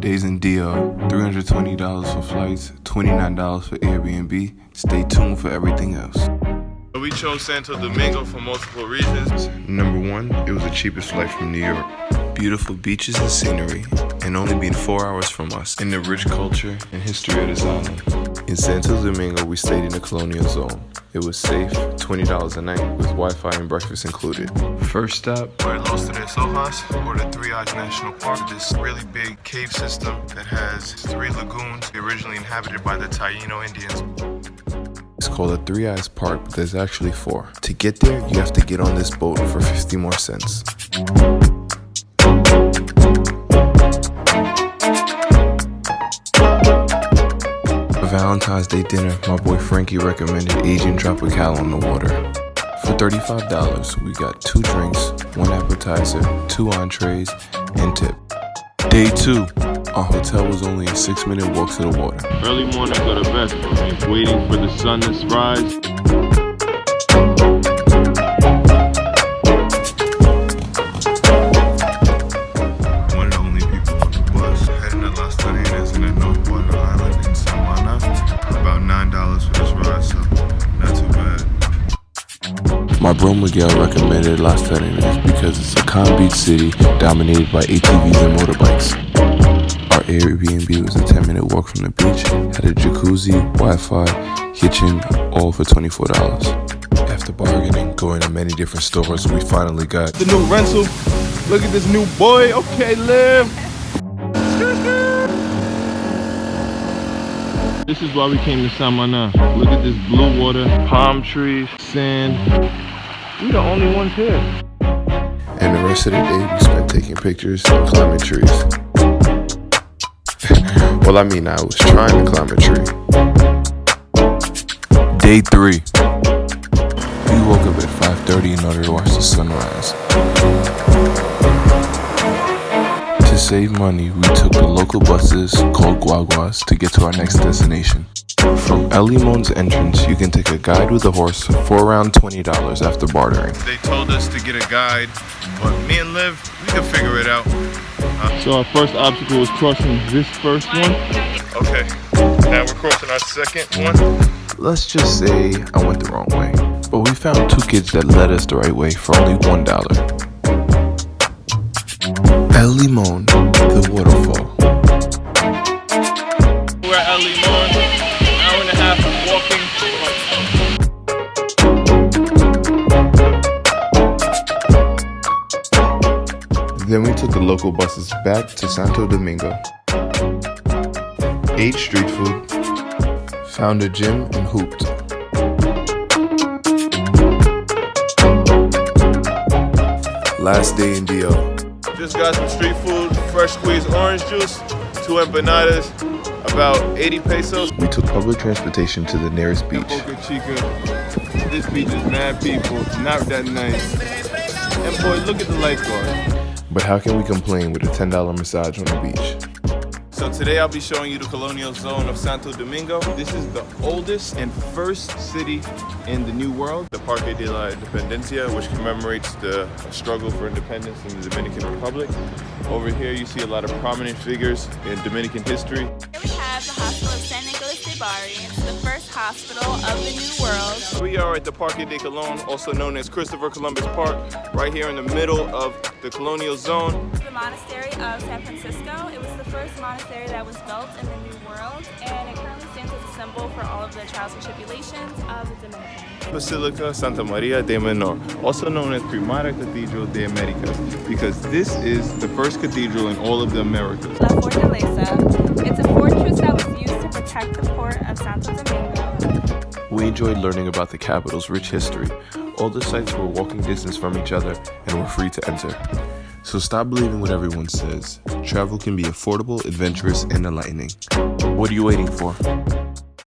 Days in DO, $320 for flights, $29 for Airbnb. Stay tuned for everything else. We chose Santo Domingo for multiple reasons. Number one, it was the cheapest flight from New York. Beautiful beaches and scenery, and only being 4 hours from us. And the rich culture and history of this island. In Santo Domingo, we stayed in the colonial zone. It was safe, $20 a night, with Wi-Fi and breakfast included. First stop, we're at Los Tres Ojos, or the Three Eyes National Park. This really big cave system that has 3 lagoons, originally inhabited by the Taino Indians. It's called the Three Eyes Park, but there's actually 4. To get there, you have to get on this boat for 50 more cents. For Valentine's Day dinner, my boy Frankie recommended Asian Tropical on the water. For $35, we got 2 drinks, 1 appetizer, 2 entrees, and tip. Day 2, our hotel was only a 6-minute walk to the water. Early mornings are the best for me, waiting for the sun to rise. One of the only people on the bus heading to Las Terranas in the North part of the island in Samana. About $9 for this ride, so not too bad. My bro Miguel recommended Las Terrenas because it's a calm beach city dominated by ATVs and motorbikes. Our Airbnb was a 10-minute walk from the beach, had a jacuzzi, Wi-Fi, kitchen, all for $24. After bargaining, going to many different stores, we finally got The new rental. Look at this new boy. Okay, live. This is why we came to Samana. Look at this blue water, palm trees, sand. We the only ones here. And the rest of the day, we spent taking pictures and climbing trees. Well, I mean, I was trying to climb a tree. Day 3. We woke up at 5:30 in order to watch the sunrise. To save money, we took the local buses called guaguas to get to our next destination. From Limon's entrance, you can take a guide with a horse for around $20 after bartering. They told us to get a guide, but me and Liv, we can figure it out. So our first obstacle was crossing this first one. Okay, now we're crossing our second one. Let's just say I went the wrong way, but we found 2 kids that led us the right way for only $1. LIMON, the waterfall. We're at LIMON, an hour and a half walking. Then we took the local buses back to Santo Domingo. Ate street food, found a gym and hooped. Last day in DO. Just got some street food, fresh squeezed orange juice, 2 empanadas, about 80 pesos. We took public transportation to the nearest beach. Boca Chica. This beach is mad people, not that nice. And boy, look at the lifeguard. But how can we complain with a $10 massage on the beach? So today I'll be showing you the colonial zone of Santo Domingo. This is the oldest and first city in the New World, the Parque de la Independencia, which commemorates the struggle for independence in the Dominican Republic. Over here you see a lot of prominent figures in Dominican history. Here we have the hospital of San Nicolas de Bari. It's the first hospital of the New World. We are at the Parque de Colón, also known as Christopher Columbus Park, right here in the middle of the colonial zone. The monastery of San Francisco. It was the first monastery that was built in the New World, and it currently stands as a symbol for all of the trials and tribulations of the Dominican. Basilica Santa Maria de Menor, also known as Primera Cathedral de Americas, because this is the first cathedral in all of the Americas. La Fortaleza. It's a fortress that was used to protect the port of Santo Domingo. We enjoyed learning about the capital's rich history. All the sites were walking distance from each other and were free to enter. So stop believing what everyone says. Travel can be affordable, adventurous, and enlightening. What are you waiting for?